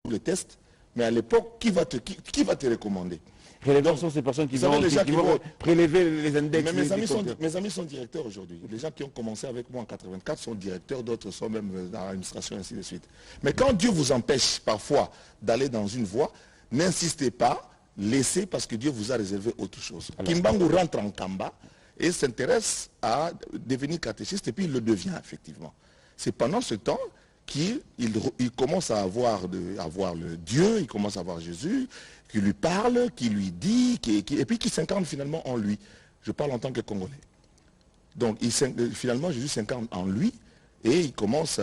les tests, mais à l'époque, qui va te recommander? Relevant sont ces personnes qui vont prélever les index. Mais mes amis sont directeurs aujourd'hui. Les gens qui ont commencé avec moi en 84 sont directeurs, d'autres sont même dans l'administration, ainsi de suite. Mais quand Dieu vous empêche parfois d'aller dans une voie, n'insistez pas, laissez parce que Dieu vous a réservé autre chose. Kimbangu rentre en Kamba et s'intéresse à devenir catéchiste et puis il le devient effectivement. C'est pendant ce temps qu'il commence à avoir le Dieu, il commence à voir Jésus, qui lui parle, qui lui dit, et puis qui s'incarne finalement en lui. Je parle en tant que Congolais. Donc finalement Jésus s'incarne en lui et il commence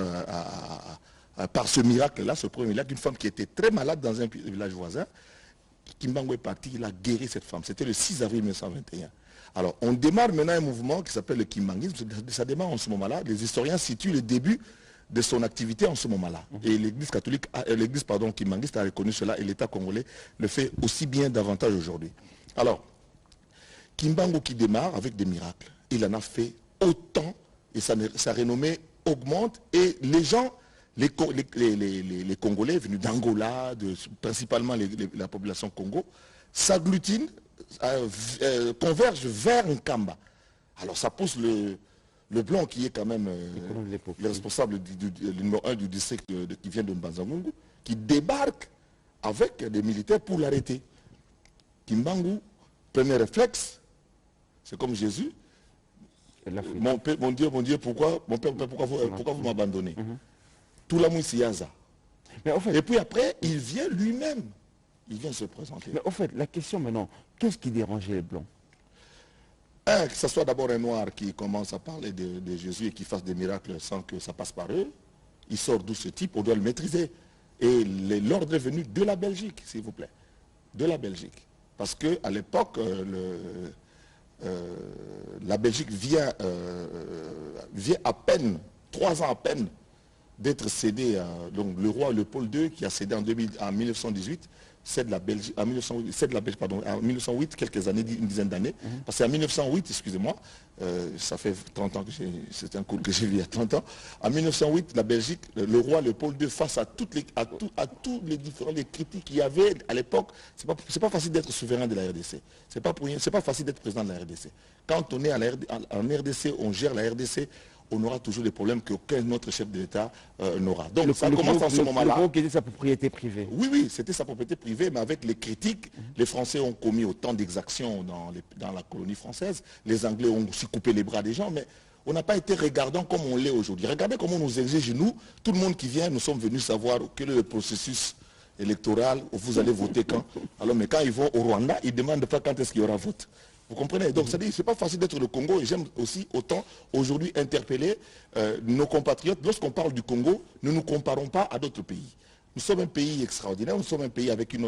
par ce miracle-là, ce premier miracle, une femme qui était très malade dans un village voisin, Kimbangu est parti, il a guéri cette femme. C'était le 6 avril 1921. Alors on démarre maintenant un mouvement qui s'appelle le Kimbanguisme, ça démarre en ce moment-là. Les historiens situent le début de son activité en ce moment-là. Et l'église catholique, l'église kimbanguiste a reconnu cela et l'État congolais le fait aussi bien davantage aujourd'hui. Alors, Kimbangu qui démarre avec des miracles, il en a fait autant et sa renommée augmente et les gens, les Congolais venus d'Angola, principalement la population Congo, s'agglutinent, convergent vers Nkamba. Alors ça pousse le blanc qui est quand même le responsable du numéro 1 du district qui vient de Mbanza-Ngungu, qui débarque avec des militaires pour l'arrêter. Kimbangu, premier réflexe, c'est comme Jésus. Mon Dieu, pourquoi vous m'abandonnez? Tout l'amour siyaza. Et puis après, il vient lui-même. Il vient se présenter. Mais au fait, la question maintenant, qu'est-ce qui dérangeait les blancs? Que ce soit d'abord un noir qui commence à parler de Jésus et qui fasse des miracles sans que ça passe par eux, il sort d'où ce type, on doit le maîtriser. Et l'ordre est venu de la Belgique, s'il vous plaît. De la Belgique. Parce qu'à l'époque, la Belgique vient à peine, 3 ans à peine, d'être cédée, donc le roi Léopold II qui a cédé en 1918, c'est de la Belgique, en 1908, quelques années, une dizaine d'années, parce qu'en 1908, excusez-moi, ça fait 30 ans que c'est un cours que j'ai vu il y a 30 ans, en 1908, la Belgique, le roi Léopold II, face à tous les différents critiques qu'il y avait à l'époque, c'est pas facile d'être souverain de la RDC, c'est pas facile d'être président de la RDC. Quand on est en RDC, on gère la RDC, on aura toujours des problèmes qu'aucun autre chef de l'État n'aura. Donc ça commence en ce moment-là. Le Congo était sa propriété privée. Oui, c'était sa propriété privée, mais avec les critiques, les Français ont commis autant d'exactions dans la colonie française. Les Anglais ont aussi coupé les bras des gens, mais on n'a pas été regardant comme on l'est aujourd'hui. Regardez comment on nous exige, nous, tout le monde qui vient, nous sommes venus savoir quel est le processus électoral, où vous allez voter quand. Alors, mais quand ils vont au Rwanda, ils ne demandent pas quand est-ce qu'il y aura vote. Vous comprenez? Donc, c'est-à-dire, c'est pas facile d'être le Congo, et j'aime aussi autant aujourd'hui interpeller nos compatriotes. Lorsqu'on parle du Congo, ne nous comparons pas à d'autres pays. Nous sommes un pays extraordinaire, nous sommes un pays avec une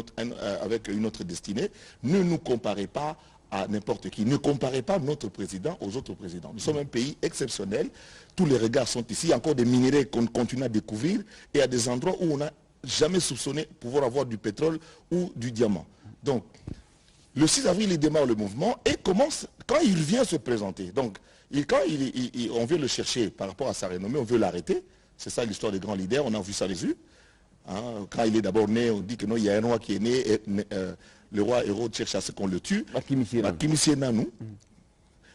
autre destinée. Ne nous comparez pas à n'importe qui. Ne comparez pas notre président aux autres présidents. Nous sommes un pays exceptionnel. Tous les regards sont ici. Il y a encore des minéraux qu'on continue à découvrir et à des endroits où on n'a jamais soupçonné pouvoir avoir du pétrole ou du diamant. Donc, le 6 avril, il démarre le mouvement et commence, quand il vient se présenter, donc quand on veut le chercher par rapport à sa renommée, on veut l'arrêter, c'est ça l'histoire des grands leaders, on a vu ça les yeux. Hein, quand il est d'abord né, on dit que non, il y a un roi qui est né, et, le roi Hérode cherche à ce qu'on le tue. Nanou.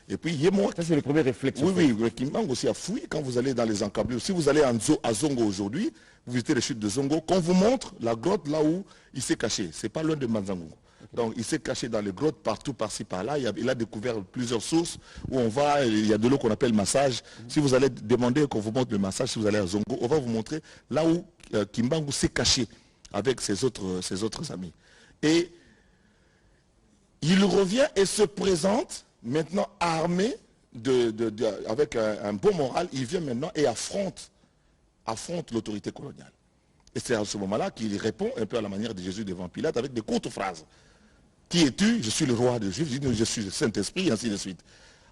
Et puis, Yémo. Ça, c'est le premier réflexe. Oui, Kimbangu aussi a fouillé quand vous allez dans les encablures. Si vous allez à Zongo aujourd'hui, vous visitez les chutes de Zongo, qu'on vous montre la grotte là où il s'est caché. C'est pas loin de Manzango. Donc il s'est caché dans les grottes partout, par-ci, par-là. Il a découvert plusieurs sources où on va, il y a de l'eau qu'on appelle massage. Si vous allez demander qu'on vous montre le massage, si vous allez à Zongo, on va vous montrer là où Kimbangu s'est caché avec ses autres amis. Et il revient et se présente maintenant armé avec un bon moral. Il vient maintenant et affronte l'autorité coloniale. Et c'est à ce moment-là qu'il répond un peu à la manière de Jésus devant Pilate avec des courtes phrases. Qui es-tu? Je suis le roi des Juifs. Je suis le Saint-Esprit, et ainsi de suite.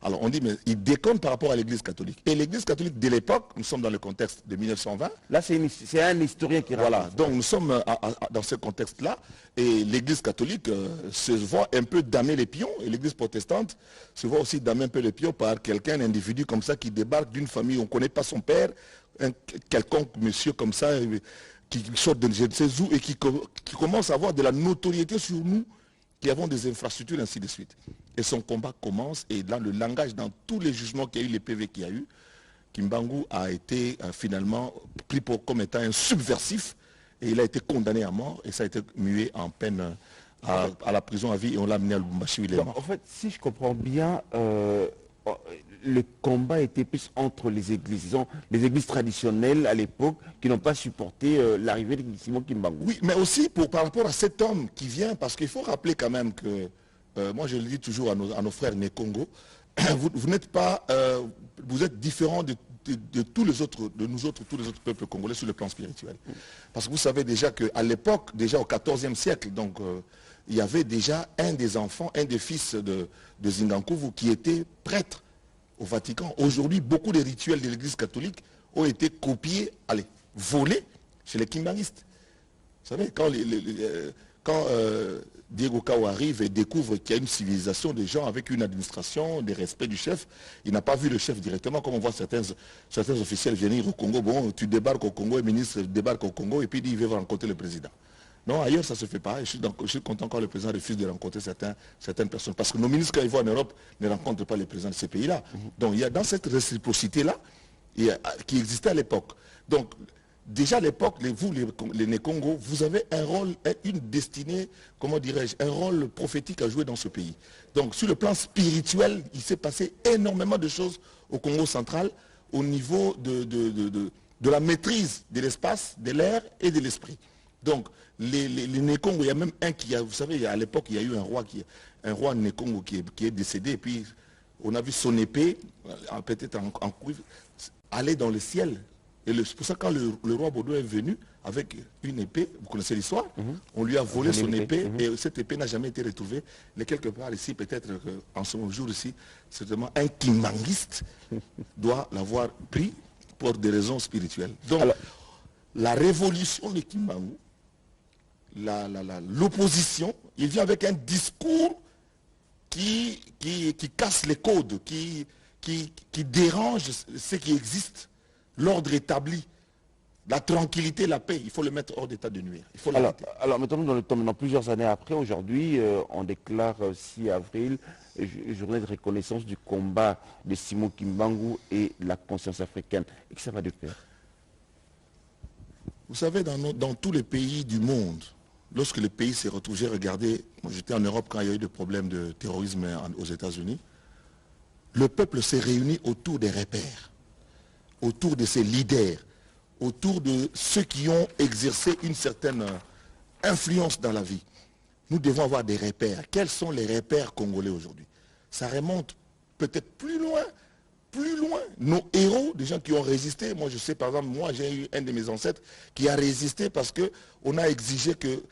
Alors on dit, mais il déconne par rapport à l'Église catholique. Et l'Église catholique de l'époque, nous sommes dans le contexte de 1920. Là, c'est un historien qui raconte. Voilà, donc nous sommes dans ce contexte-là. Et l'Église catholique se voit un peu damer les pions. Et l'Église protestante se voit aussi damer un peu les pions par quelqu'un, un individu comme ça qui débarque d'une famille, on ne connaît pas son père, quelconque monsieur comme ça, qui sortent de je ne sais où et qui commencent à avoir de la notoriété sur nous, qui avons des infrastructures, ainsi de suite. Et son combat commence, et dans le langage, dans tous les jugements qu'il y a eu, les PV qu'il y a eu, Kimbangu a été finalement pris comme étant un subversif, et il a été condamné à mort, et ça a été mué en peine à la prison à vie, et on l'a amené à Lubumbashi où il est mort. En fait, si je comprends bien, le combat était plus entre les églises, disons, les églises traditionnelles à l'époque qui n'ont pas supporté l'arrivée de Simon Kimbangu. Oui, mais aussi par rapport à cet homme qui vient, parce qu'il faut rappeler quand même que, moi je le dis toujours à nos frères nés Congo, vous n'êtes pas, vous êtes différents de tous les autres, tous les autres peuples congolais sur le plan spirituel. Parce que vous savez déjà qu'à l'époque, déjà au XIVe siècle, donc il y avait déjà un des enfants, un des fils de Zingankuvu qui était prêtre au Vatican. Aujourd'hui, beaucoup des rituels de l'église catholique ont été copiés, volés chez les kimbangistes. Vous savez, quand Diego Cao arrive et découvre qu'il y a une civilisation des gens avec une administration, des respects du chef, il n'a pas vu le chef directement, comme on voit certains officiels venir au Congo. Bon, tu débarques au Congo, le ministre débarque au Congo et puis il veut rencontrer le président. Non, ailleurs, ça ne se fait pas. Je suis content quand le président refuse de rencontrer certaines personnes. Parce que nos ministres, quand ils vont en Europe, ne rencontrent pas les présidents de ces pays-là. Donc, il y a dans cette réciprocité-là, qui existait à l'époque. Donc, déjà à l'époque, vous, les Né-Congo, vous avez un rôle, une destinée, comment dirais-je, un rôle prophétique à jouer dans ce pays. Donc, sur le plan spirituel, il s'est passé énormément de choses au Congo central, au niveau de la maîtrise de l'espace, de l'air et de l'esprit. Donc, les Né-Congo, il y a même un qui a, vous savez, à l'époque, il y a eu un roi Né-Congo qui est décédé, et puis on a vu son épée, peut-être en cuivre, aller dans le ciel. Et c'est pour ça que quand le roi Baudouin est venu avec une épée, vous connaissez l'histoire, on lui a volé son épée, et cette épée n'a jamais été retrouvée. Mais quelque part ici, peut-être qu'en ce jour ici, certainement un kimbanguiste doit l'avoir pris pour des raisons spirituelles. Donc, la révolution de Kimbangu, l'opposition, il vient avec un discours qui casse les codes, qui dérange ce qui existe, l'ordre établi, la tranquillité, la paix. Il faut le mettre hors d'état de nuire. Il faut alors maintenant, plusieurs années après, aujourd'hui, on déclare 6 avril, journée de reconnaissance du combat de Simon Kimbangu et la conscience africaine. Et que ça va de pair. Vous savez, dans tous les pays du monde, lorsque le pays s'est retrouvé, j'ai regardé, j'étais en Europe quand il y a eu des problèmes de terrorisme aux États-Unis, le peuple s'est réuni autour des repères, autour de ses leaders, autour de ceux qui ont exercé une certaine influence dans la vie. Nous devons avoir des repères. Quels sont les repères congolais aujourd'hui? Ça remonte peut-être plus loin. Nos héros, des gens qui ont résisté, moi je sais par exemple, moi j'ai eu un de mes ancêtres qui a résisté parce qu'on a exigé que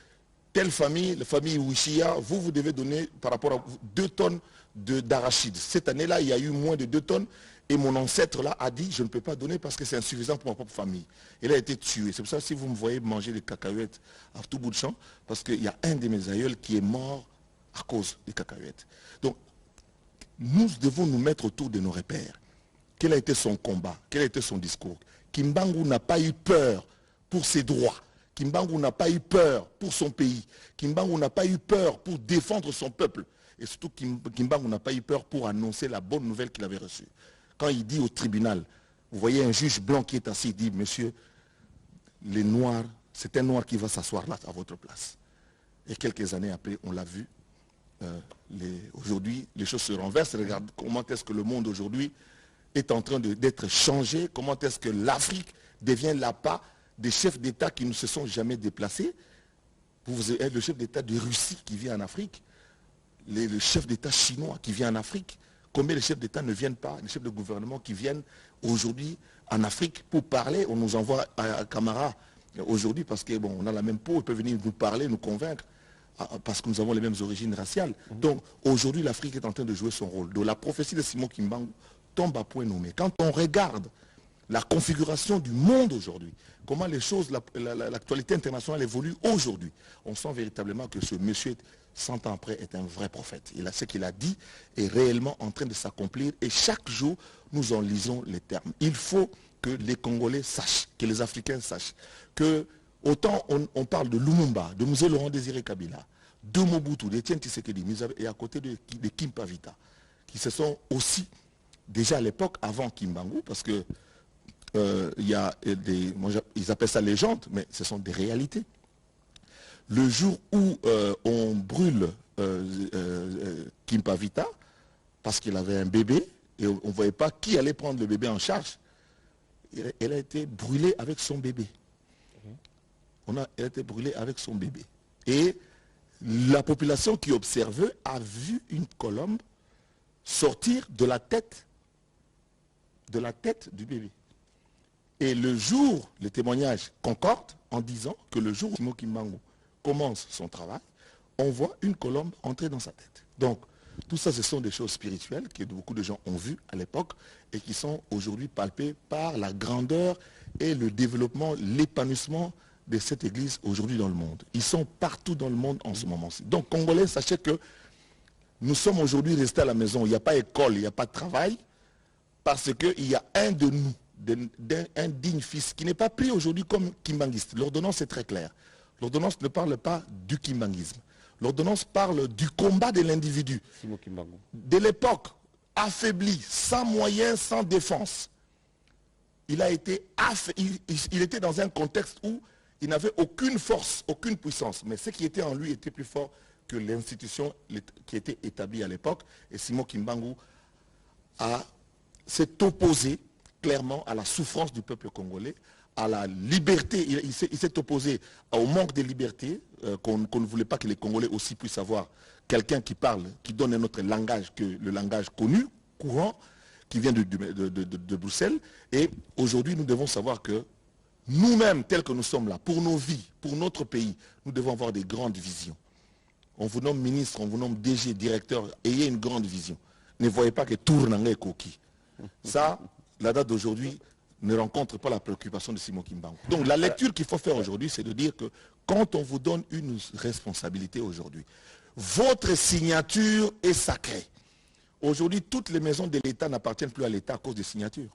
telle famille, la famille Ouishia, vous devez donner par rapport à 2 tonnes d'arachides. Cette année-là, il y a eu moins de 2 tonnes et mon ancêtre là a dit je ne peux pas donner parce que c'est insuffisant pour ma propre famille. Il a été tué. C'est pour ça que si vous me voyez manger des cacahuètes à tout bout de champ, parce qu'il y a un de mes aïeuls qui est mort à cause des cacahuètes. Donc, nous devons nous mettre autour de nos repères. Quel a été son combat? Quel a été son discours? Kimbangu n'a pas eu peur pour ses droits. Kimbangu n'a pas eu peur pour son pays. Kimbangu n'a pas eu peur pour défendre son peuple. Et surtout, Kimbangu n'a pas eu peur pour annoncer la bonne nouvelle qu'il avait reçue. Quand il dit au tribunal, vous voyez un juge blanc qui est assis, il dit, monsieur, les noirs, c'est un noir qui va s'asseoir là à votre place. Et quelques années après, on l'a vu. Aujourd'hui, les choses se renversent. Regarde comment est-ce que le monde aujourd'hui est en train d'être changé, comment est-ce que l'Afrique devient l'appât des chefs d'État qui ne se sont jamais déplacés. Vous avez le chef d'État de Russie qui vient en Afrique, le chef d'État chinois qui vient en Afrique. Combien de chefs d'État ne viennent pas, les chefs de gouvernement qui viennent aujourd'hui en Afrique pour parler? On nous envoie à Camara aujourd'hui parce que bon, on a la même peau, ils peuvent venir nous parler, nous convaincre, parce que nous avons les mêmes origines raciales. Donc aujourd'hui, l'Afrique est en train de jouer son rôle. Donc la prophétie de Simon Kimbangu tombe à point nommé. Quand on regarde la configuration du monde aujourd'hui, comment les choses, l'actualité internationale évolue aujourd'hui, on sent véritablement que ce monsieur, 100 ans après, est un vrai prophète. Ce qu'il a dit est réellement en train de s'accomplir et chaque jour, nous en lisons les termes. Il faut que les Congolais sachent, que les Africains sachent, que Autant on parle de Lumumba, de Mzee Laurent Désiré Kabila, de Mobutu, de Etienne Tshisekedi, et à côté de Kim Pavita, qui se sont aussi, déjà à l'époque, avant Kimbangu, parce que il y a ils appellent ça légende, mais ce sont des réalités. Le jour où on brûle Kim Pavita, parce qu'il avait un bébé, et on ne voyait pas qui allait prendre le bébé en charge, elle a été brûlée avec son bébé. Elle a été brûlée avec son bébé. Et la population qui observait a vu une colombe sortir de la tête du bébé. Et le jour, le témoignage concorde en disant que le jour où Simon Kimbangu commence son travail, on voit une colombe entrer dans sa tête. Donc, tout ça, ce sont des choses spirituelles que beaucoup de gens ont vues à l'époque et qui sont aujourd'hui palpées par la grandeur et le développement, l'épanouissement de cette église aujourd'hui dans le monde. Ils sont partout dans le monde en ce moment-ci. Donc, Congolais, sachez que nous sommes aujourd'hui restés à la maison. Il n'y a pas d'école, il n'y a pas de travail, parce qu'il y a un de nous, un digne fils, qui n'est pas pris aujourd'hui comme kimbanguiste. L'ordonnance est très claire. L'ordonnance ne parle pas du kimbanguisme. L'ordonnance parle du combat de l'individu. De l'époque, affaibli, sans moyens, sans défense. Il était dans un contexte où il n'avait aucune force, aucune puissance. Mais ce qui était en lui était plus fort que l'institution qui était établie à l'époque. Et Simon Kimbangu s'est opposé clairement à la souffrance du peuple congolais, à la liberté. Il s'est opposé au manque de liberté, qu'on ne voulait pas que les Congolais aussi puissent avoir quelqu'un qui parle, qui donne un autre langage que le langage connu, courant, qui vient de Bruxelles. Et aujourd'hui, nous devons savoir que nous-mêmes, tels que nous sommes là, pour nos vies, pour notre pays, nous devons avoir des grandes visions. On vous nomme ministre, on vous nomme DG, directeur, ayez une grande vision. Ne voyez pas que tourne en coquille. Ça, la date d'aujourd'hui ne rencontre pas la préoccupation de Simon Kimbangu. Donc la lecture qu'il faut faire aujourd'hui, c'est de dire que quand on vous donne une responsabilité aujourd'hui, votre signature est sacrée. Aujourd'hui, toutes les maisons de l'État n'appartiennent plus à l'État à cause des signatures.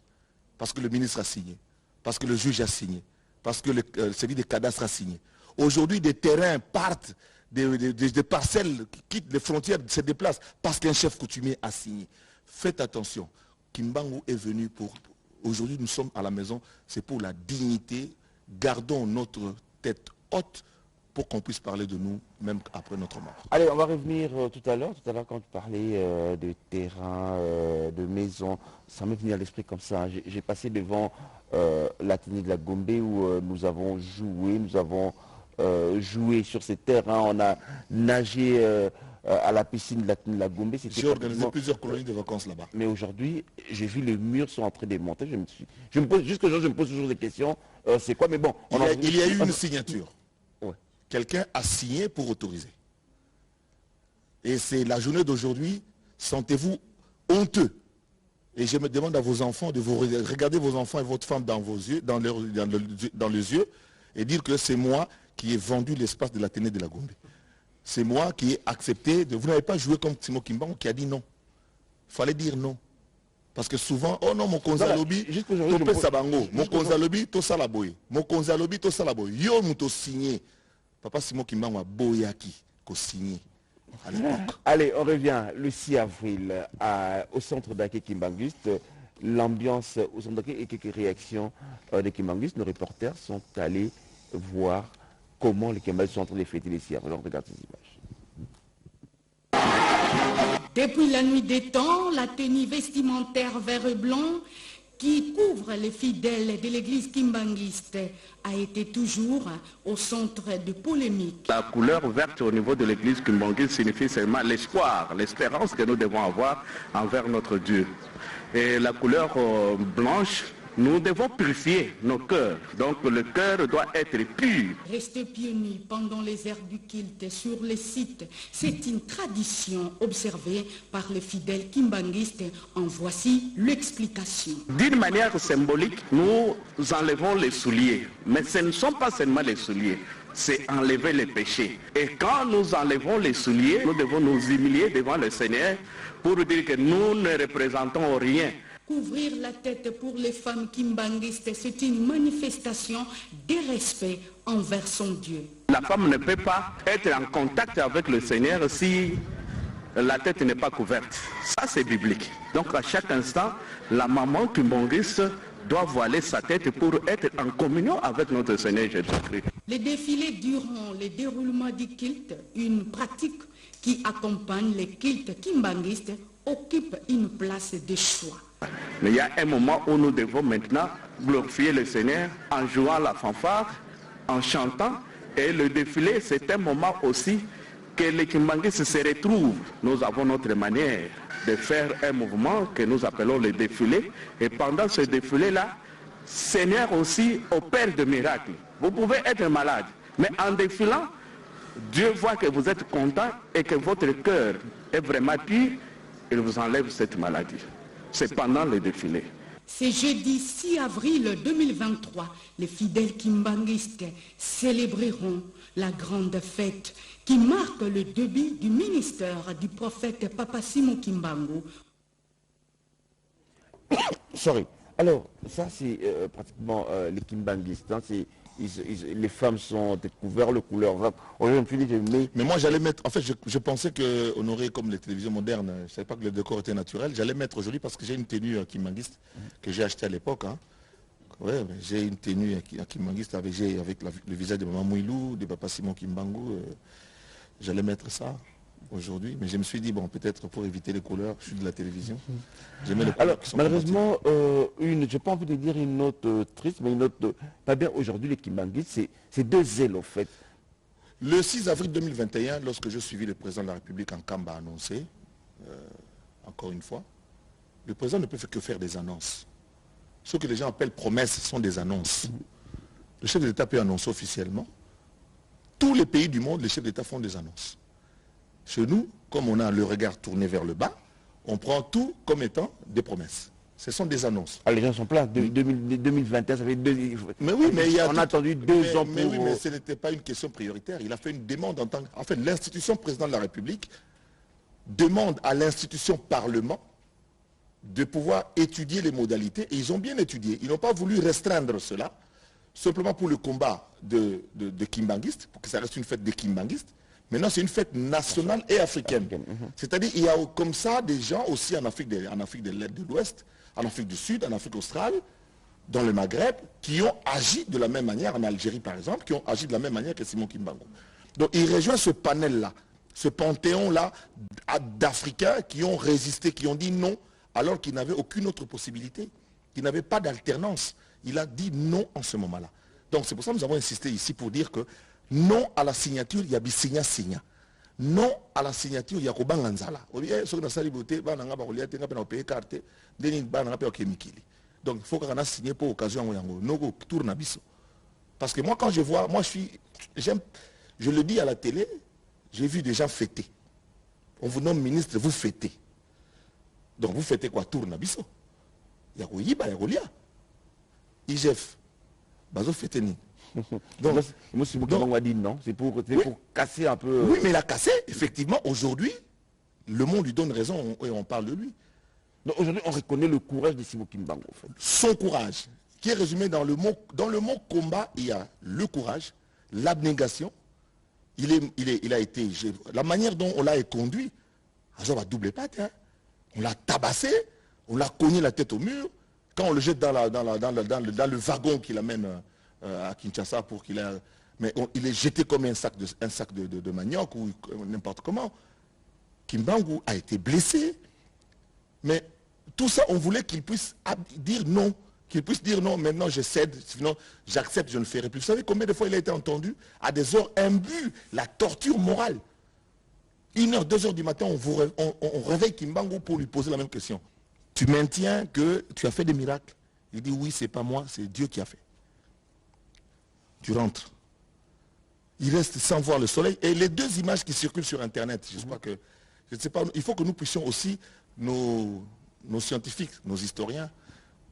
Parce que le ministre a signé, parce que le juge a signé, parce que celui des cadastres a signé. Aujourd'hui, des terrains partent, des parcelles qui quittent les frontières, se déplacent parce qu'un chef coutumier a signé. Faites attention. Kimbangu est venu pour... Aujourd'hui, nous sommes à la maison, c'est pour la dignité. Gardons notre tête haute pour qu'on puisse parler de nous, même après notre mort. Allez, on va revenir tout à l'heure quand tu parlais de terrain, de maison, ça m'est venu à l'esprit comme ça. J'ai passé devant l'Athénée de la Gombe où nous avons joué sur ces terrains, on a nagé à la piscine de l'Athénée de la Gombe. J'ai organisé plusieurs colonies de vacances là-bas. Mais aujourd'hui, j'ai vu les murs sont en train de monter. Je me pose toujours des questions. C'est quoi? Mais bon, il y a eu une signature. Ouais. Quelqu'un a signé pour autoriser. Et c'est la journée d'aujourd'hui, sentez-vous honteux. Et je me demande à vos enfants de vous regarder vos enfants et votre femme dans vos yeux, dans les yeux, et dire que c'est moi qui ai vendu l'espace de l'Athénée de la Gombe. C'est moi qui ai accepté de... Vous n'avez pas joué comme Simon Kimbangu qui a dit non. Il fallait dire non. Parce que souvent, oh non, mon konzalobi, topé sabango, mon konzalobi, to salaboy, mon konzalobi, to salaboy. Yo, nous to signé. Papa Simon Kimbangu a boyaki, ko signé. Allez, on revient le 6 avril au centre d'accueil kimbanguiste. L'ambiance au centre d'accueil et quelques réactions des kimbanguistes. Nos reporters sont allés voir comment les kimbanguistes sont en train de fêter les 6 avril. On regarde ces images. Depuis la nuit des temps, la tenue vestimentaire vert et blanc qui couvre les fidèles de l'église kimbanguiste a été toujours au centre de polémiques. La couleur verte au niveau de l'église kimbanguiste signifie seulement l'espoir, l'espérance que nous devons avoir envers notre Dieu. Et la couleur blanche, nous devons purifier nos cœurs. Donc le cœur doit être pur. Rester pieds nus pendant les heures du culte sur les sites, c'est une tradition observée par les fidèles kimbanguistes. En voici l'explication. D'une manière symbolique, nous enlevons les souliers. Mais ce ne sont pas seulement les souliers, c'est enlever les péchés. Et quand nous enlevons les souliers, nous devons nous humilier devant le Seigneur pour dire que nous ne représentons rien. Couvrir la tête pour les femmes kimbanguistes, c'est une manifestation de respect envers son Dieu. La femme ne peut pas être en contact avec le Seigneur si la tête n'est pas couverte. Ça, c'est biblique. Donc, à chaque instant, la maman kimbangiste doit voiler sa tête pour être en communion avec notre Seigneur Jésus-Christ. Les défilés durant le déroulement du culte, une pratique qui accompagne les cultes kimbanguistes, occupe une place de choix. Mais il y a un moment où nous devons maintenant glorifier le Seigneur en jouant la fanfare, en chantant. Et le défilé, c'est un moment aussi que les kimbanguistes se retrouvent. Nous avons notre manière de faire un mouvement que nous appelons le défilé. Et pendant ce défilé-là, Seigneur aussi opère de miracles. Vous pouvez être malade, mais en défilant, Dieu voit que vous êtes content et que votre cœur est vraiment pur, il vous enlève cette maladie. C'est pendant le défilé. C'est jeudi 6 avril 2023, les fidèles kimbanguistes célébreront la grande fête qui marque le début du ministère du prophète Papa Simon Kimbangu. Sorry. Alors, ça c'est pratiquement les kimbanguistes. Hein, les femmes sont découvertes, le couleur. Mais moi j'allais mettre, en fait je pensais qu'on aurait comme les télévisions modernes, je ne savais pas que le décor était naturel, j'allais mettre aujourd'hui parce que j'ai une tenue kimbanguiste que j'ai achetée à l'époque. Hein. Ouais, j'ai une tenue kimbanguiste avec le visage de Maman Mouilou, de Papa Simon Kimbangu. J'allais mettre ça aujourd'hui, mais je me suis dit, bon, peut-être pour éviter les couleurs, je suis de la télévision. Alors, malheureusement, je n'ai pas envie de dire une note triste, mais une note pas bien. Aujourd'hui, les kimbanguistes, c'est deux ailes, en fait. Le 6 avril 2021, lorsque je suivis le président de la République en Kamba annoncer, encore une fois, le président ne peut que faire des annonces. Ce que les gens appellent promesses sont des annonces. Le chef de l'État peut annoncer officiellement. Tous les pays du monde, les chefs d'État font des annonces. Chez nous, comme on a le regard tourné vers le bas, on prend tout comme étant des promesses. Ce sont des annonces. Ah, les gens sont pleins. 2021, ça fait Mais oui, mais on a attendu 2 ans pour... Mais oui, mais ce n'était pas une question prioritaire. Il a fait une demande en tant que... En fait, l'institution président de la République demande à l'institution Parlement de pouvoir étudier les modalités. Et ils ont bien étudié. Ils n'ont pas voulu restreindre cela, simplement pour le combat de kimbanguistes, pour que ça reste une fête des kimbanguistes. Maintenant, c'est une fête nationale et africaine. C'est-à-dire qu'il y a comme ça des gens aussi en Afrique de l'Ouest, en Afrique du Sud, en Afrique australe, dans le Maghreb, qui ont agi de la même manière, en Algérie par exemple, qui ont agi de la même manière que Simon Kimbangu. Donc il rejoint ce panel-là, ce panthéon-là d'Africains qui ont résisté, qui ont dit non, alors qu'ils n'avaient aucune autre possibilité, qu'ils n'avaient pas d'alternance. Il a dit non en ce moment-là. Donc c'est pour ça que nous avons insisté ici pour dire que non à la signature, il y a Bisigna Signa. Non à la signature, il y a Kobanganzala. Donc il faut qu'on a signé pour l'occasion. Parce que moi quand je vois, je le dis à la télé, j'ai vu des gens fêter. On vous nomme ministre, vous fêtez. Donc vous fêtez quoi? Tour Nabiso. Il y a Koyiba, il y a Kolia. IGF. Bazo fêtez ni. Donc, on a dit non, c'est pour casser un peu... Oui, mais il a cassé, effectivement, aujourd'hui, le monde lui donne raison et on parle de lui. Aujourd'hui, on reconnaît le courage de Simon Kimbangu, en fait. Son courage, qui est résumé dans le mot combat, il y a le courage, l'abnégation, il a été... La manière dont on l'a conduit, on va doubler patte, hein. On l'a tabassé, on l'a cogné la tête au mur, quand on le jette dans le wagon qui l'amène... à Kinshasa pour qu'il ait... Mais il est jeté comme un sac de manioc ou n'importe comment. Kimbangu a été blessé. Mais tout ça, on voulait qu'il puisse dire non. Qu'il puisse dire non, maintenant je cède, sinon j'accepte, je ne ferai plus. Vous savez combien de fois il a été entendu à des heures imbues, la torture morale. 1h, 2h du matin, on réveille Kimbangu pour lui poser la même question. Tu maintiens que tu as fait des miracles? Il dit oui, c'est pas moi, c'est Dieu qui a fait. Tu rentres. Il reste sans voir le soleil. Et les 2 images qui circulent sur Internet, je ne sais pas, il faut que nous puissions aussi, nos scientifiques, nos historiens,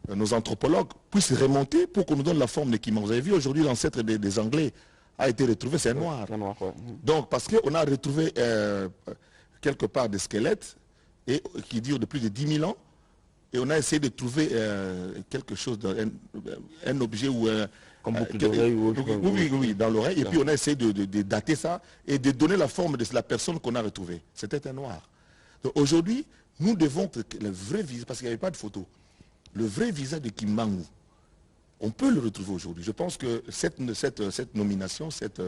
nos anthropologues, puissent remonter pour qu'on nous donne la forme de Kimbangu. Vous avez vu aujourd'hui l'ancêtre des Anglais a été retrouvé, c'est un noir. Ouais. Donc parce qu'on a retrouvé quelque part des squelettes qui durent de plus de 10 000 ans. et on a essayé de trouver quelque chose, un objet ou un... Comme boucle d'oreille ou autre. Oui, dans l'oreille. Et puis on a essayé de dater ça et de donner la forme de la personne qu'on a retrouvée. C'était un noir. Donc aujourd'hui, nous devons le vrai visage, parce qu'il n'y avait pas de photo, le vrai visage de Kimbangu, on peut le retrouver aujourd'hui. Je pense que cette nomination, cette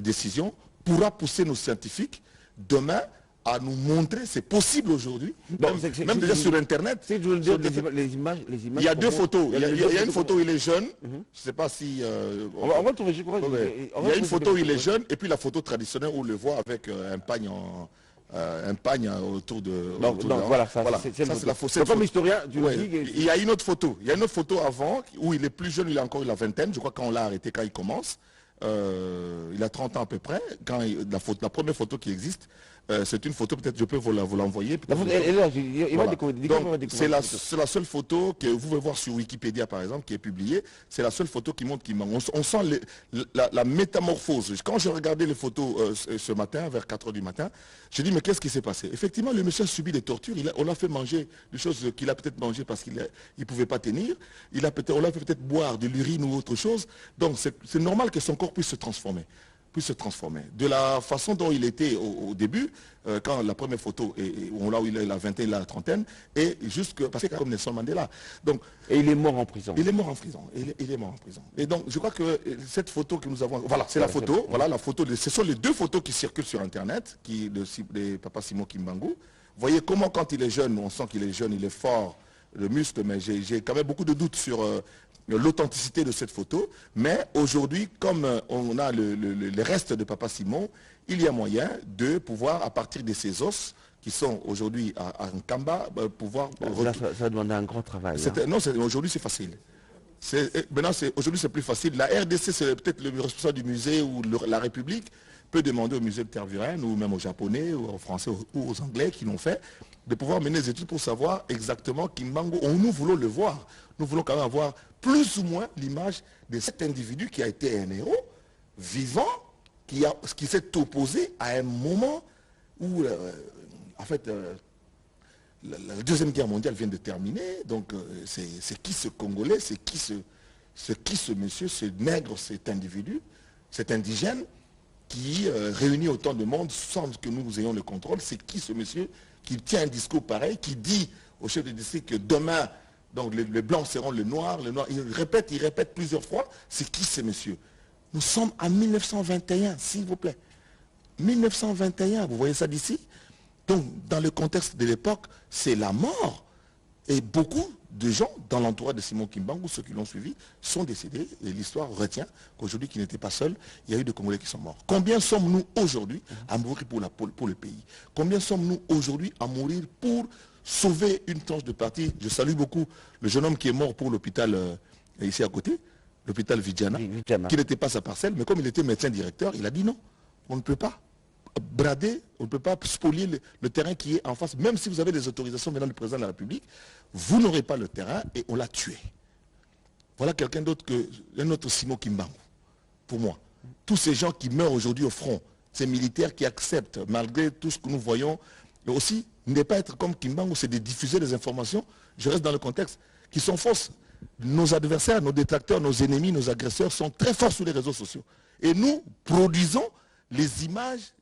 décision pourra pousser nos scientifiques demain à nous montrer, c'est possible aujourd'hui, même déjà sur Internet. Les images, il y a deux photos. Il y a une photo où il est jeune. Je ne sais pas si... on va trouver, je crois. Il y a une photo où il est jeune, et puis la photo traditionnelle où on le voit avec un pagne autour de... Voilà, ça c'est la photo. Comme historien, il y a une autre photo. Il y a une autre photo avant, où il est plus jeune, il a encore la vingtaine. Je crois qu'on l'a arrêté quand il commence. Il a 30 ans à peu près. Quand la première photo qui existe, c'est une photo, peut-être je peux vous l'envoyer. C'est la seule photo que vous pouvez voir sur Wikipédia par exemple, qui est publiée. C'est la seule photo qui montre qu'il manque. On sent la métamorphose. Quand j'ai regardé les photos ce matin, vers 4 h du matin, j'ai dit mais qu'est-ce qui s'est passé? Effectivement, le monsieur a subi des tortures. On l'a fait manger des choses qu'il a peut-être mangé parce qu'il ne pouvait pas tenir. On l'a fait peut-être boire de l'urine ou autre chose. Donc c'est normal que son corps puisse se transformer. De la façon dont il était au début, quand la première photo, là où il est la vingtaine, la trentaine, et jusque, parce que comme Nelson Mandela. Donc, et il est mort en prison. Il est mort en prison. Et donc, je crois que cette photo que nous avons, voilà, c'est la photo. Voilà, la photo. Ce sont les deux photos qui circulent sur Internet, de Papa Simon Kimbangu. Vous voyez comment, quand il est jeune, on sent qu'il est jeune, il est fort, le muscle, mais j'ai quand même beaucoup de doutes sur l'authenticité de cette photo, mais aujourd'hui, comme on a les restes de Papa Simon, il y a moyen de pouvoir, à partir de ces os, qui sont aujourd'hui à Nkamba, pouvoir... Ça demande un grand travail. Non, aujourd'hui c'est facile. Aujourd'hui c'est plus facile. La RDC, c'est peut-être le responsable du musée ou la République peut demander au musée de Tervuren, ou même aux Japonais, ou aux Français, ou aux Anglais qui l'ont fait, de pouvoir mener des études pour savoir exactement Kimbangu. Nous voulons le voir. Nous voulons quand même avoir plus ou moins l'image de cet individu qui a été un héros vivant, qui s'est opposé à un moment où, en fait, la Deuxième Guerre mondiale vient de terminer. Donc, c'est qui ce Congolais, c'est qui ce monsieur, ce nègre, cet individu, cet indigène qui réunit autant de monde sans que nous ayons le contrôle. C'est qui ce monsieur qui tient un discours pareil, qui dit au chef de district que demain, donc les blancs seront le noir. Il répète plusieurs fois, c'est qui ce monsieur? Nous sommes en 1921, s'il vous plaît. 1921, vous voyez ça d'ici? Donc, dans le contexte de l'époque, c'est la mort. Et beaucoup de gens dans l'entourage de Simon Kimbangu, ceux qui l'ont suivi, sont décédés. Et l'histoire retient qu'aujourd'hui, qu'il n'était pas seul, il y a eu des Congolais qui sont morts. Combien sommes-nous aujourd'hui à mourir pour le pays? Combien sommes-nous aujourd'hui à mourir pour sauver une tranche de partie? Je salue beaucoup le jeune homme qui est mort pour l'hôpital ici à côté, l'hôpital Vidjana, qui n'était pas sa parcelle, mais comme il était médecin directeur, il a dit non, on ne peut pas brader, on ne peut pas spolier le terrain qui est en face. Même si vous avez des autorisations venant du président de la République, vous n'aurez pas le terrain et on l'a tué. Voilà quelqu'un d'autre qu'un autre Simon Kimbangu, pour moi. Tous ces gens qui meurent aujourd'hui au front, ces militaires qui acceptent, malgré tout ce que nous voyons, mais aussi, ne pas être comme Kimbangu, c'est de diffuser des informations, je reste dans le contexte, qui sont fausses. Nos adversaires, nos détracteurs, nos ennemis, nos agresseurs sont très forts sur les réseaux sociaux. Et nous produisons les images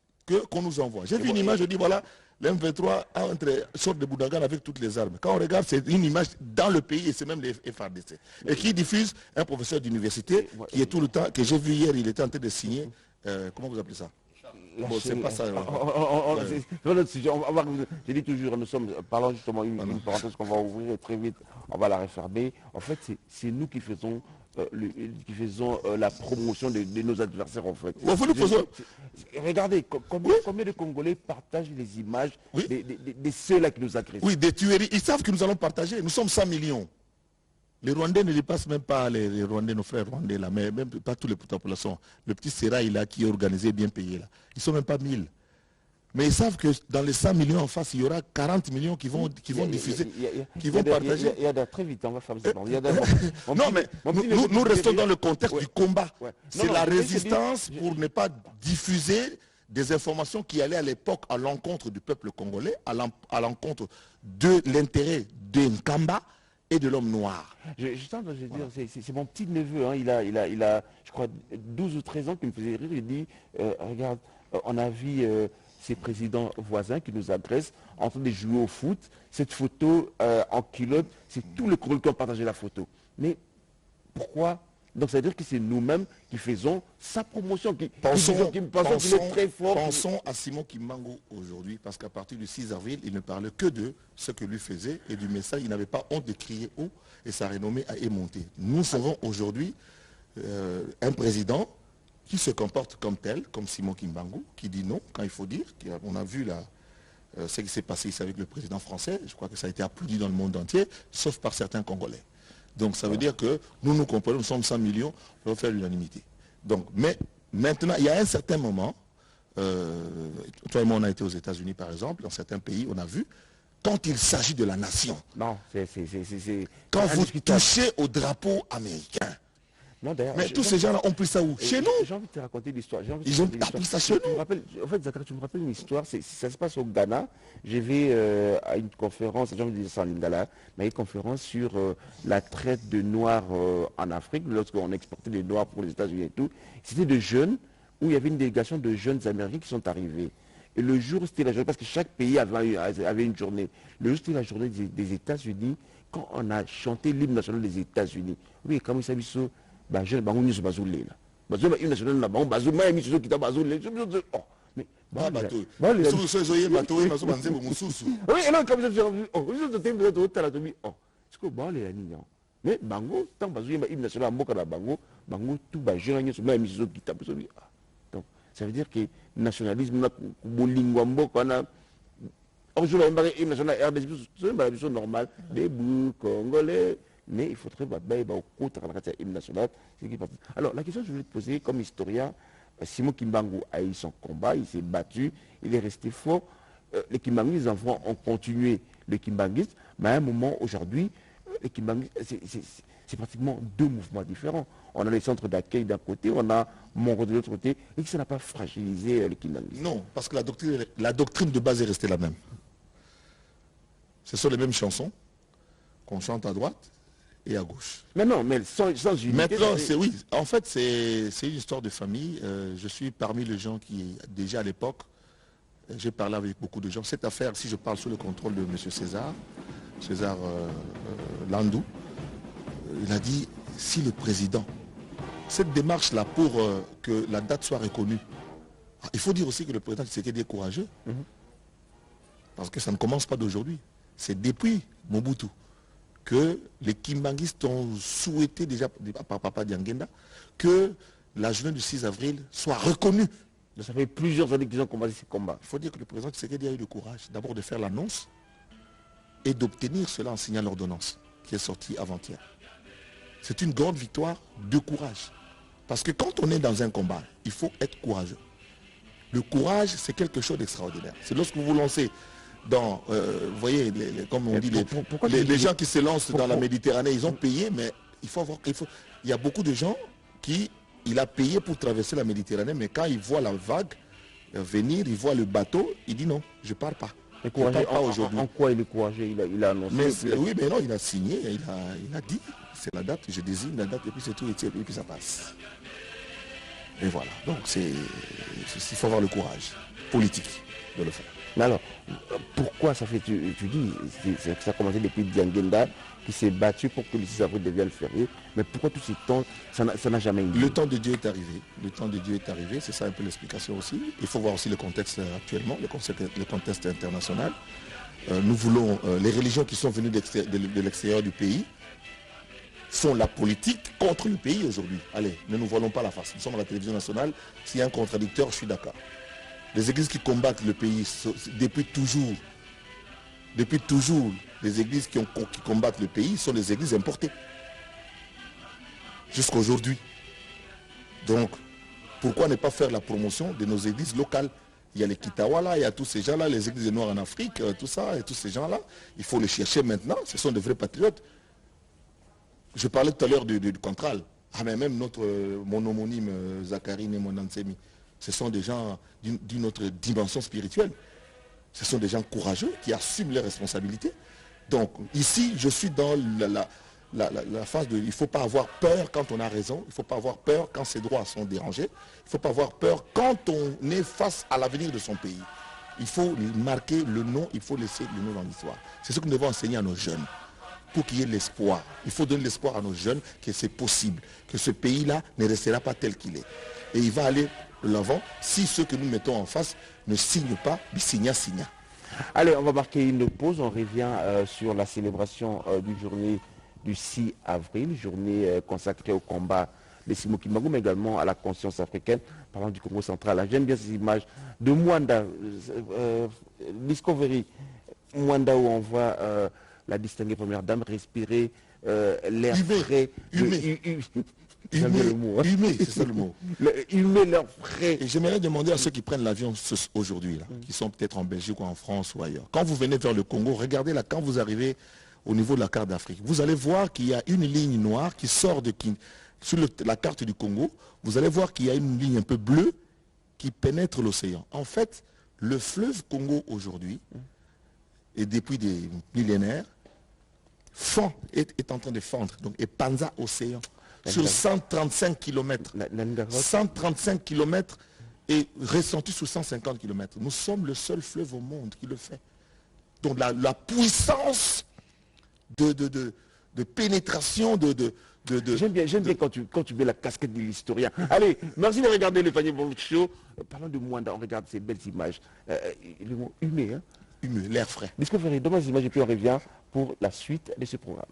qu'on nous envoie. J'ai vu une image, je dis voilà, l'M23 sort de Boudagan avec toutes les armes. Quand on regarde, c'est une image dans le pays et c'est même les FARDC. Et qui diffuse un professeur d'université qui est tout le temps, que j'ai vu hier, il était en train de signer, comment vous appelez ça? Bon, c'est pas ça. J'ai dit toujours, nous sommes, parlant justement une parenthèse qu'on va ouvrir très vite, on va la refermer. En fait, c'est nous qui faisons la promotion de nos adversaires en fait. Regardez, combien de Congolais partagent les images de ceux-là qui nous agressent? Oui, des tueries. Ils savent que nous allons partager. Nous sommes 100 millions. Les Rwandais ne dépassent même pas les Rwandais, nos frères Rwandais là, mais même pas tous les populations. Le petit sérail là qui est organisé, bien payé là. Ils ne sont même pas 1000. Mais ils savent que dans les 100 millions en face, il y aura 40 millions qui vont diffuser, qui vont partager. Il y a très vite, on va faire ça. Non, mais nous restons dans le contexte du combat. C'est la résistance pour ne pas diffuser des informations qui allaient à l'époque à l'encontre du peuple congolais, à l'encontre de l'intérêt de Nkamba et de l'homme noir. Je dire, c'est mon petit neveu, hein, il a, je crois, 12 ou 13 ans qui me faisait rire. Il dit, regarde, on a vu ces présidents voisins qui nous agressent en train de jouer au foot. Cette photo en culotte, c'est tout le Congolais qui ont partagé la photo. Mais pourquoi? Donc ça veut dire que c'est nous-mêmes qui faisons sa promotion, pensons qu'il est très fort. Pensons à Simon Kimbangu aujourd'hui, parce qu'à partir du 6 avril, il ne parlait que de ce que lui faisait et du message. Il n'avait pas honte de crier haut et sa renommée a émonté. Nous serons aujourd'hui un président qui se comporte comme tel, comme Simon Kimbangu, qui dit non quand il faut dire. On a vu là, ce qui s'est passé ici avec le président français. Je crois que ça a été applaudi dans le monde entier, sauf par certains Congolais. Donc ça veut dire que nous comprenons, nous sommes 100 millions, on va faire l'unanimité. Donc, mais maintenant, il y a un certain moment, toi et moi on a été aux États-Unis par exemple, dans certains pays, on a vu, quand il s'agit de la nation, non, quand vous touchez au drapeau américain, non, mais tous ces gens-là ont pris ça où? Chez nous. J'ai envie de te raconter l'histoire. Ils ont appris ça chez nous. En fait, Zachary, tu me rappelles une histoire, ça se passe au Ghana. Je vais à une conférence, j'ai envie de dire ça en lingala, mais une conférence sur la traite de noirs en Afrique, lorsqu'on exportait des noirs pour les États-Unis et tout. C'était de jeunes, où il y avait une délégation de jeunes Américains qui sont arrivés. Et le jour, c'était la journée, parce que chaque pays avait une journée. Le jour, c'était la journée des États-Unis, quand on a chanté l'hymne national des États-Unis. Oui, comme il s'habille sur... Bah, je bango nyonso bazolela bazoba une nationale na bango bazoma ya miso kita bazolela oh mais bateau so ye bateau maso banze bo mususu oui et là comme ça oh je te me de tala to bi oh c'est que ba le ya nini mais bango tant bazoyeba une nationale mboka na bango tout ba jeune nyonso na miso kita so bi donc ça veut dire que nationalisme na bolingwa mboka na aujourd'hui on va une nationale RDC c'est ba biso normal des bouts congolais. Mais il faudrait hymne national. Alors la question que je voulais te poser, comme historien, Simon Kimbangu a eu son combat, il s'est battu, il est resté fort. Les Kimbanguistes, les enfants ont continué le Kimbanguisme, mais à un moment aujourd'hui, les Kimbanguistes, c'est pratiquement deux mouvements différents. On a les centres d'accueil d'un côté, on a Mongo de l'autre côté, et que ça n'a pas fragilisé les Kimbanguistes. Non, parce que la doctrine de base est restée la même. Ce sont les mêmes chansons qu'on chante à droite et à gauche. Mais non, mais sans unité... Maintenant, oui. En fait, c'est une histoire de famille. Je suis parmi les gens qui, déjà à l'époque, j'ai parlé avec beaucoup de gens. Cette affaire, si je parle sous le contrôle de M. César Landou, il a dit, si le président, cette démarche-là pour que la date soit reconnue, il faut dire aussi que le président Tshisekedi est courageux. Parce que ça ne commence pas d'aujourd'hui. C'est depuis Mobutu que les Kimbanguistes ont souhaité déjà, par Papa Diangenda, que la journée du 6 avril soit reconnue. Ça fait plusieurs années qu'ils ont combattu ces combats. Il faut dire que le président Tshisekedi a eu le courage d'abord de faire l'annonce et d'obtenir cela en signant l'ordonnance qui est sortie avant-hier. C'est une grande victoire de courage. Parce que quand on est dans un combat, il faut être courageux. Le courage, c'est quelque chose d'extraordinaire. C'est lorsque vous vous lancez dans, vous voyez, comme on dit, les gens qui se lancent dans la Méditerranée, ils ont payé, mais il y a beaucoup de gens il a payé pour traverser la Méditerranée, mais quand il voit la vague venir, il voit le bateau, il dit non, je ne pars pas. En quoi il est courageux? Il a annoncé. Oui, mais non, il a signé, il a dit, c'est la date, je désigne la date, et puis c'est tout, et puis ça passe. Et voilà, donc il faut avoir le courage politique de le faire. Mais alors, pourquoi ça fait, tu dis, ça a commencé depuis Diangenda, qui s'est battu pour que le 6 avril devienne férié, mais pourquoi tout ce temps, ça n'a jamais eu? Le temps de Dieu est arrivé. Le temps de Dieu est arrivé, c'est ça un peu l'explication aussi. Il faut voir aussi le contexte actuellement, le contexte international. Nous voulons, les religions qui sont venues de l'extérieur du pays font la politique contre le pays aujourd'hui. Allez, ne nous voilons pas la face. Nous sommes à la télévision nationale. S'il y a un contradicteur, je suis d'accord. Les églises qui combattent le pays depuis toujours, les églises qui combattent le pays sont des églises importées. Jusqu'à aujourd'hui. Donc, pourquoi ne pas faire la promotion de nos églises locales? Il y a les Kitawala, il y a tous ces gens-là, les églises noires en Afrique, tout ça, et tous ces gens-là. Il faut les chercher maintenant. Ce sont de vrais patriotes. Je parlais tout à l'heure du Contral. Ah, mais même mon homonyme Zachary Nemonansemi. Ce sont des gens d'une autre dimension spirituelle. Ce sont des gens courageux qui assument leurs responsabilités. Donc ici, je suis dans la phase de... Il ne faut pas avoir peur quand on a raison, il ne faut pas avoir peur quand ses droits sont dérangés, il ne faut pas avoir peur quand on est face à l'avenir de son pays. Il faut marquer le nom, il faut laisser le nom dans l'histoire. C'est ce que nous devons enseigner à nos jeunes, pour qu'il y ait l'espoir. Il faut donner l'espoir à nos jeunes que c'est possible, que ce pays-là ne restera pas tel qu'il est. Et il va aller de l'avant si ceux que nous mettons en face ne signent pas, signa. Allez, on va marquer une pause, on revient sur la célébration du journée du 6 avril, journée consacrée au combat des Simon Kimbangu, mais également à la conscience africaine, parlant du Congo central. J'aime bien ces images de Mwanda, Discovery, Mwanda où on voit la distinguée première dame respirer l'air frais. Humé, c'est ça le mot. Humer l'air frais. Et j'aimerais demander à ceux qui prennent l'avion aujourd'hui, qui sont peut-être en Belgique ou en France ou ailleurs, quand vous venez vers le Congo, regardez là, quand vous arrivez au niveau de la carte d'Afrique, vous allez voir qu'il y a une ligne noire qui sort de sur la carte du Congo, vous allez voir qu'il y a une ligne un peu bleue qui pénètre l'océan. En fait, le fleuve Congo aujourd'hui, et depuis des millénaires, est en train de fondre. Donc, et Panza Océan, sur 135 km. 135 km et ressenti sur 150 km. Nous sommes le seul fleuve au monde qui le fait. Donc la puissance de pénétration, J'aime bien quand tu mets la casquette de l'historien. Allez, merci de regarder le panier Bonjour Show. Parlons de Mwanda, on regarde ces belles images. Le mot humé, hein? Humé, l'air frais. Discovery, dans les images et puis on revient pour la suite de ce programme.